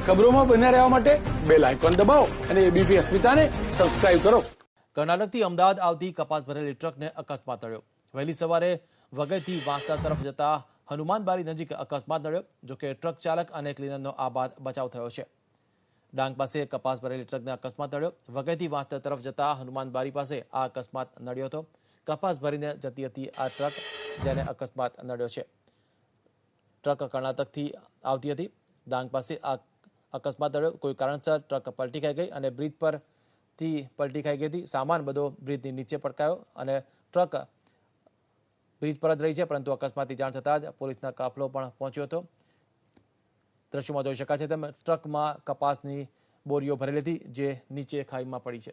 ખબરોમાં બન્યા રહેવા માટે બેલ આઇકોન દબાવો અને એબીપી અસ્મિતાને સબસ્ક્રાઇબ કરો. કર્ણાટકથી અમદાવાદ આવતી કપાસ ભરેલી ટ્રકને અકસ્માત નડ્યો. વહેલી સવારે વઘઈથી વાંસદા તરફ જતા હનુમાનબારી નજીક અકસ્માત નડ્યો. જોકે ટ્રક ચાલક અને ક્લીનરનો આ બાદ બચાવ થયો છે. ડાંગ પાસે કપાસ ભરેલી ટ્રકને અકસ્માત નડ્યો. વઘઈથી વાંસદા તરફ જતા હનુમાનબારી પાસે આ અકસ્માત નડ્યો હતો. કપાસ ભરીને જતી હતી આ ટ્રક, જેને અકસ્માત નડ્યો છે. ટ્રક કર્ણાટકથી આવતી હતી. ડાંગ પાસે આ અકસ્માત નડ્યો. કોઈ કારણસર ટ્રક પલટી ખાઈ ગઈ અને બ્રિજ પરથી પલટી ખાઈ ગઈ હતી. સામાન બધો બ્રિજની નીચે પટકાયો અને ટ્રક બ્રિજ પર જ રહી છે. પરંતુ અકસ્માતની જાણ થતાં જ પોલીસનો કાફલો પણ પહોંચ્યો હતો. દ્રશ્યોમાં જોઈ શકાય છે તેમ ટ્રકમાં કપાસની બોરીઓ ભરેલી હતી, જે નીચે ખાઈમાં પડી છે.